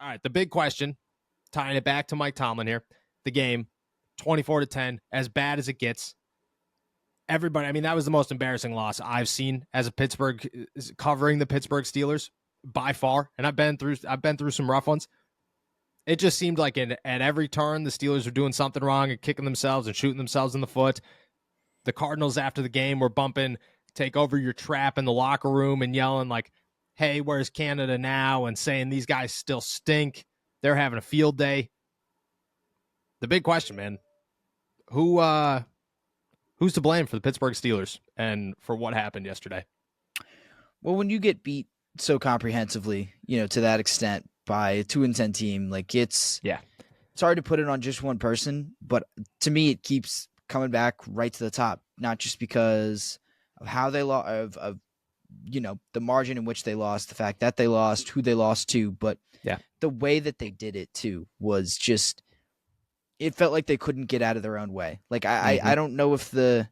right, the big question, tying it back to Mike Tomlin here, the game, 24-10, as bad as it gets. Everybody, I mean, that was the most embarrassing loss I've seen as a Pittsburgh, covering the Pittsburgh Steelers by far, and I've been through some rough ones. It just seemed like at every turn, the Steelers were doing something wrong and kicking themselves and shooting themselves in the foot. The Cardinals, after the game, were bumping, take over your trap in the locker room and yelling like, hey, where's Canada now? And saying these guys still stink. They're having a field day. The big question, man, who's to blame for the Pittsburgh Steelers and for what happened yesterday? Well, when you get beat so comprehensively, to that extent by a 2-10 team, like it's hard to put it on just one person, but to me, it keeps coming back right to the top, not just because of how they lost, of the margin in which they lost, the fact that they lost, who they lost to, but the way that they did it too was just, it felt like they couldn't get out of their own way. Like I don't know if the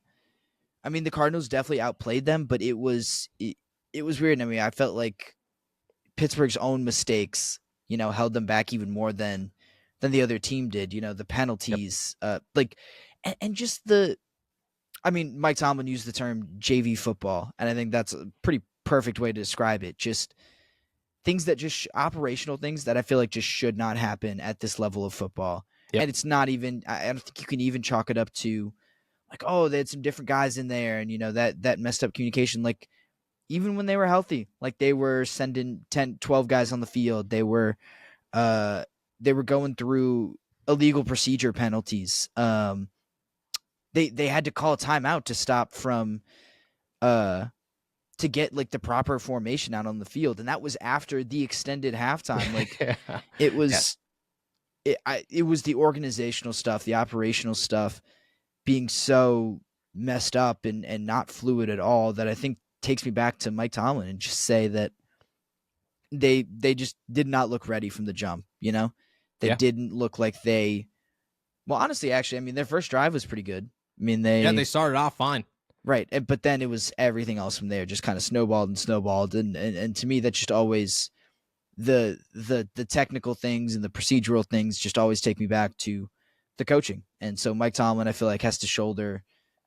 Cardinals definitely outplayed them, but it was weird. I mean, I felt like Pittsburgh's own mistakes, held them back even more than the other team did. The penalties, and just Mike Tomlin used the term JV football, and I think that's a pretty perfect way to describe it. Just things that operational things that I feel like just should not happen at this level of football. Yep. And it's not even, I don't think you can even chalk it up to like, oh, they had some different guys in there and, that messed up communication. Like, even when they were healthy, like they were sending 10, 12 guys on the field. They were going through illegal procedure penalties. They had to call a timeout to stop from to get like the proper formation out on the field, and that was after the extended halftime. Like it was it was the organizational stuff, the operational stuff being so messed up and not fluid at all that I think takes me back to Mike Tomlin and just say that they just did not look ready from the jump. They didn't look like well, honestly, actually, their first drive was pretty good. They started off fine. Right. But then it was everything else from there, just kind of snowballed. And to me, that's just always the technical things and the procedural things just always take me back to the coaching. And so Mike Tomlin, I feel like, has to shoulder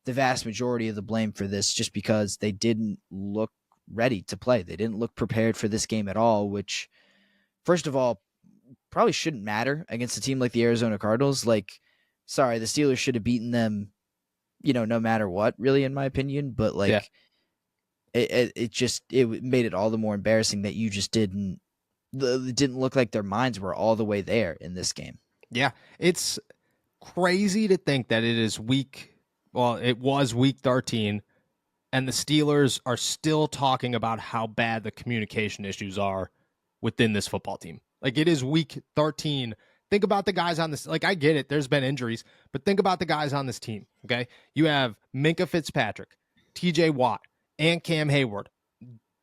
the vast majority of the blame for this just because they didn't look ready to play. They didn't look prepared for this game at all, which, first of all, probably shouldn't matter against a team like the Arizona Cardinals. Like, sorry, the Steelers should have beaten them, no matter what, really, in my opinion. But it made it all the more embarrassing that you just didn't look like their minds were all the way there in this game. Yeah, it's crazy to think that it was week 13, and the Steelers are still talking about how bad the communication issues are within this football team. Like, it is week 13. Think about the guys on this. Like, I get it, there's been injuries, but think about the guys on this team, okay? You have Minkah Fitzpatrick, TJ Watt, and Cam Hayward.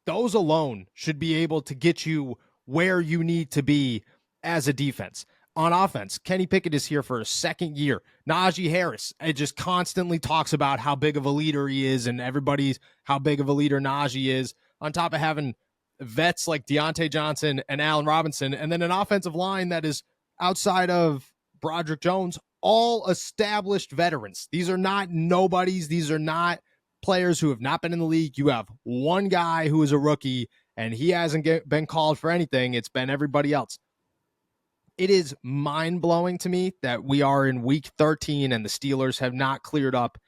Those alone should be able to get you where you need to be as a defense. On offense, Kenny Pickett is here for a second year. Najee Harris, it just constantly talks about how big of a leader he is and everybody's how big of a leader Najee is, on top of having vets like Deontay Johnson and Allen Robinson, and then an offensive line that is outside of Broderick Jones, all established veterans. These are not nobodies. These are not players who have not been in the league. You have one guy who is a rookie, and he hasn't been called for anything. It's been everybody else. It is mind-blowing to me that we are in week 13 and the Steelers have not cleared up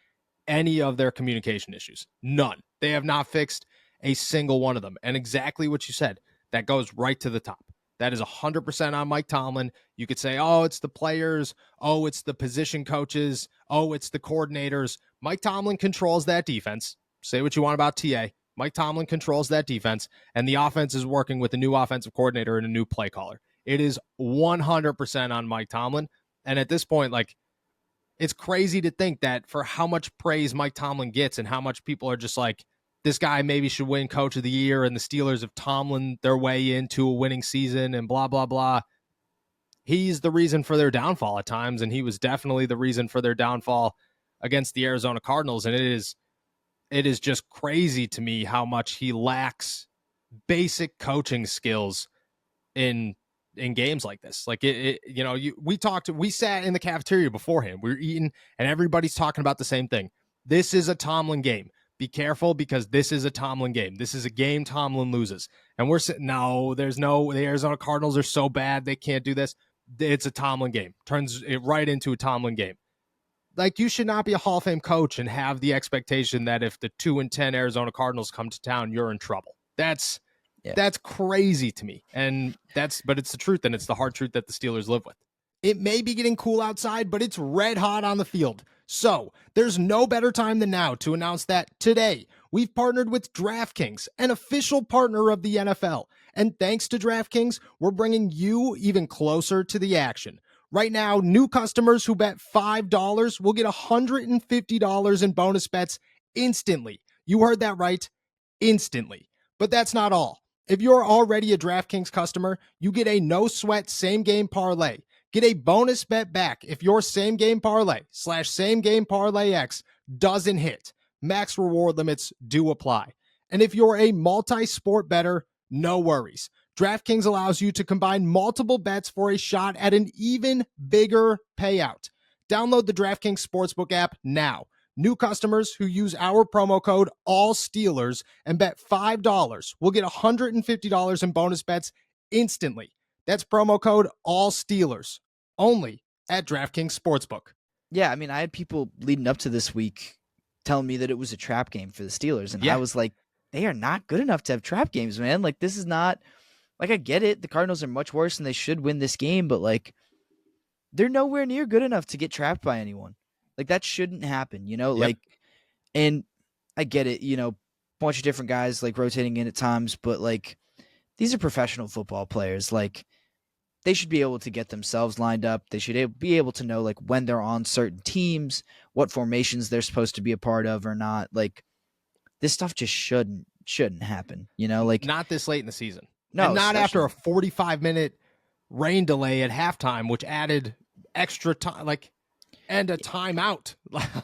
any of their communication issues. None. They have not fixed a single one of them. And exactly what you said, that goes right to the top. That is 100% on Mike Tomlin. You could say, oh, it's the players. Oh, it's the position coaches. Oh, it's the coordinators. Mike Tomlin controls that defense. Say what you want about TA. Mike Tomlin controls that defense, and the offense is working with a new offensive coordinator and a new play caller. It is 100% on Mike Tomlin. And at this point, like, it's crazy to think that for how much praise Mike Tomlin gets and how much people are just like, this guy maybe should win Coach of the Year, and the Steelers have Tomlin their way into a winning season and blah, blah, blah. He's the reason for their downfall at times, and he was definitely the reason for their downfall against the Arizona Cardinals. And it is just crazy to me how much he lacks basic coaching skills in in games like this. Like we sat in the cafeteria beforehand. We were eating, and everybody's talking about the same thing. This is a Tomlin game. Be careful, because this is a Tomlin game. This is a game Tomlin loses. And we're sitting, the Arizona Cardinals are so bad they can't do this. It's a Tomlin game. Turns it right into a Tomlin game. Like, you should not be a Hall of Fame coach and have the expectation that if the 2-10 Arizona Cardinals come to town, you're in trouble. That's crazy to me. But it's the truth, and it's the hard truth that the Steelers live with. It may be getting cool outside, but it's red hot on the field. So there's no better time than now to announce that today we've partnered with DraftKings, an official partner of the NFL. And thanks to DraftKings, we're bringing you even closer to the action. Right now, new customers who bet $5 will get $150 in bonus bets instantly. You heard that right, instantly. But that's not all. If you're already a DraftKings customer, you get a no-sweat same-game parlay. Get a bonus bet back if your same-game parlay / same-game parlay X doesn't hit. Max reward limits do apply. And if you're a multi-sport bettor, no worries. DraftKings allows you to combine multiple bets for a shot at an even bigger payout. Download the DraftKings Sportsbook app now. New customers who use our promo code ALLSteelers and bet $5 will get $150 in bonus bets instantly. That's promo code ALLSteelers, only at DraftKings Sportsbook. Yeah, I mean, I had people leading up to this week telling me that it was a trap game for the Steelers, and I was like, they are not good enough to have trap games, man. Like, this is not, like, I get it. The Cardinals are much worse, and they should win this game, but, like, they're nowhere near good enough to get trapped by anyone. Like, that shouldn't happen, Like, and I get it, bunch of different guys, like, rotating in at times, but, like, these are professional football players. Like, they should be able to get themselves lined up. They should be able to know, like, when they're on certain teams, what formations they're supposed to be a part of or not. Like, this stuff just shouldn't happen, Like, not this late in the season. No, and not after a 45-minute rain delay at halftime, which added extra time, and a timeout.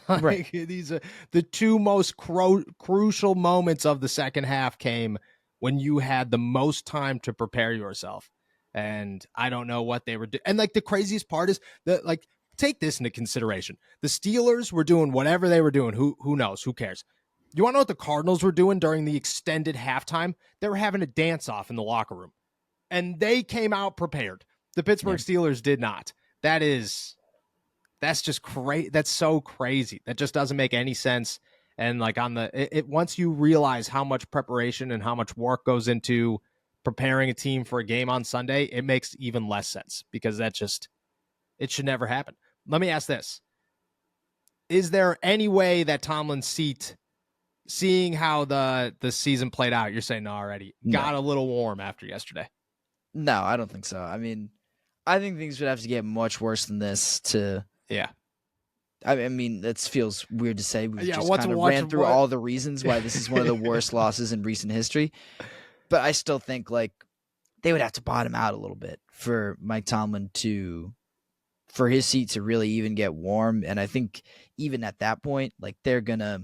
Right. These are the two most crucial moments of the second half came when you had the most time to prepare yourself. And I don't know what they were doing. And, like, the craziest part is that, like, take this into consideration. The Steelers were doing whatever they were doing. Who knows? Who cares? You want to know what the Cardinals were doing during the extended halftime? They were having a dance-off in the locker room. And they came out prepared. The Pittsburgh Steelers did not. That's just crazy. That's so crazy. That just doesn't make any sense. And, like, once you realize how much preparation and how much work goes into preparing a team for a game on Sunday, it makes even less sense, because it should never happen. Let me ask this. Is there any way that Tomlin's seat, seeing how the season played out, you're saying no already, got a little warm after yesterday? No, I don't think so. I mean, I think things would have to get much worse than this to... Yeah. I mean, that feels weird to say. We just kind of ran through all the reasons why this is one of the worst losses in recent history. But I still think, like, they would have to bottom out a little bit for Mike Tomlin for his seat to really even get warm. And I think even at that point, like, they're going to...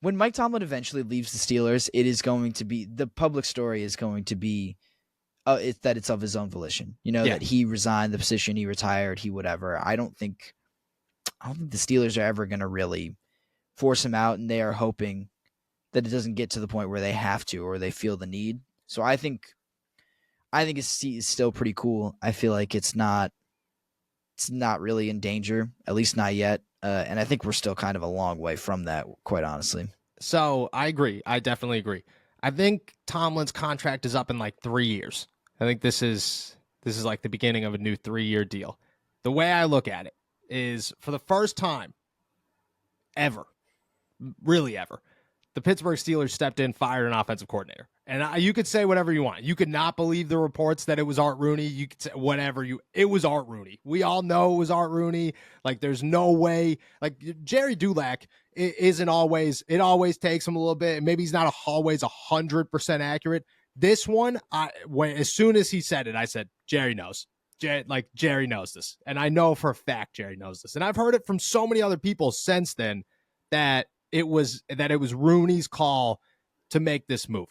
When Mike Tomlin eventually leaves the Steelers, it is going to be... The public story is going to be it's of his own volition. That he resigned the position, he retired, he whatever. I don't think the Steelers are ever going to really force him out, and they are hoping that it doesn't get to the point where they have to or they feel the need. So I think his seat is still pretty cool. I feel like it's not really in danger, at least not yet. And I think we're still kind of a long way from that, quite honestly. So I agree. I definitely agree. I think Tomlin's contract is up in like 3 years. I think this is like the beginning of a new 3-year deal. The way I look at it is, for the first time ever, really ever, the Pittsburgh Steelers stepped in, fired an offensive coordinator. And you could say whatever you want. You could not believe the reports that it was Art Rooney. You could say whatever it was Art Rooney. We all know it was Art Rooney. Like, there's no way. Like, Jerry Dulac isn't always. It always takes him a little bit. Maybe he's not always 100% accurate. This one, as soon as he said it, I said, Jerry knows. Jerry knows this. And I know for a fact Jerry knows this. And I've heard it from so many other people since then that it was Rooney's call to make this move.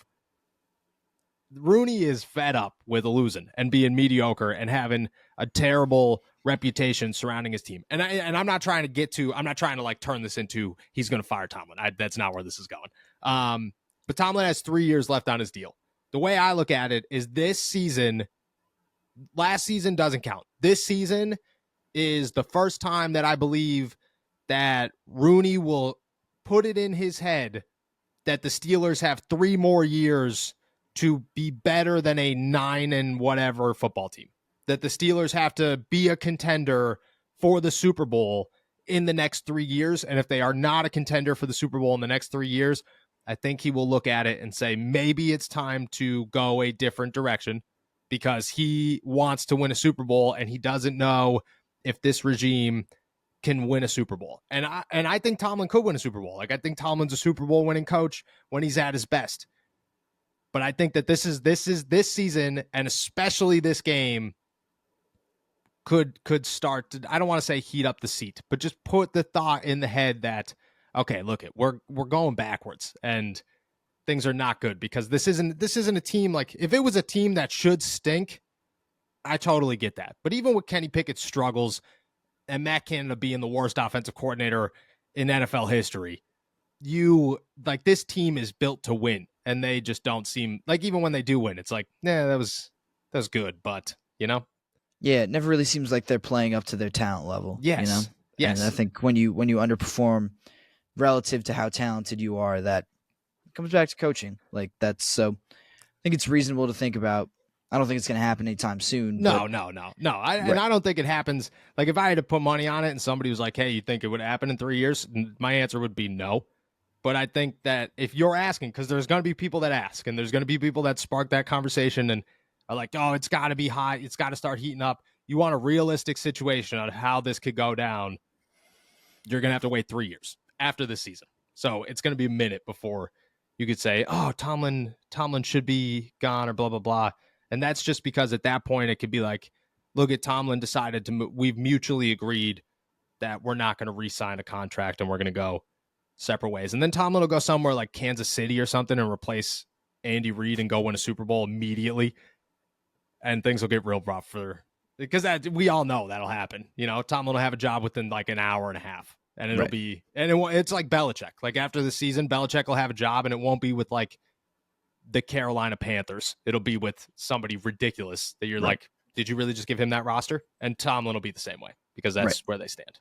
Rooney is fed up with losing and being mediocre and having a terrible reputation surrounding his team. And I'm not trying to like turn this into he's going to fire Tomlin. That's not where this is going. But Tomlin has 3 years left on his deal. The way I look at it is this season, last season doesn't count. This season is the first time that I believe that Rooney will put it in his head that the Steelers have 3 more years to be better than a 9 and whatever football team. That the Steelers have to be a contender for the Super Bowl in the next 3 years. And if they are not a contender for the Super Bowl in the next 3 years, I think he will look at it and say, maybe it's time to go a different direction, because he wants to win a Super Bowl and he doesn't know if this regime can win a Super Bowl. And I think Tomlin could win a Super Bowl. Like, I think Tomlin's a Super Bowl winning coach when he's at his best. But I think that this season, and especially this game, could start to, I don't want to say heat up the seat, but just put the thought in the head that, okay, look, we're going backwards and things are not good, because this isn't a team. Like, if it was a team that should stink, I totally get that. But even with Kenny Pickett's struggles and Matt Canada being the worst offensive coordinator in NFL history, this team is built to win, and they just don't seem like, even when they do win, it's like, nah, that was good, but yeah, it never really seems like they're playing up to their talent level. Yes. And I think when you underperform relative to how talented you are, that comes back to coaching. Like, so I think it's reasonable to think about. I don't think it's going to happen anytime soon. No. And I don't think it happens. Like, if I had to put money on it and somebody was like, hey, you think it would happen in 3 years? My answer would be no. But I think that if you're asking, because there's going to be people that ask, and there's going to be people that spark that conversation and are like, oh, it's got to be high. It's got to start heating up. You want a realistic situation on how this could go down. You're going to have to wait 3 years after this season. So it's going to be a minute before you could say, oh, Tomlin should be gone or blah, blah, blah. And that's just because at that point it could be like, look, at Tomlin decided we've mutually agreed that we're not going to re-sign a contract and we're going to go separate ways. And then Tomlin will go somewhere like Kansas City or something and replace Andy Reid and go win a Super Bowl immediately. And things will get real rough because we all know that'll happen. Tomlin will have a job within like an hour and a half, and it'll be, and it's like Belichick. Like, after the season, Belichick will have a job, and it won't be with like the Carolina Panthers. It'll be with somebody ridiculous that you're like, did you really just give him that roster? And Tomlin will be the same way, because that's where they stand.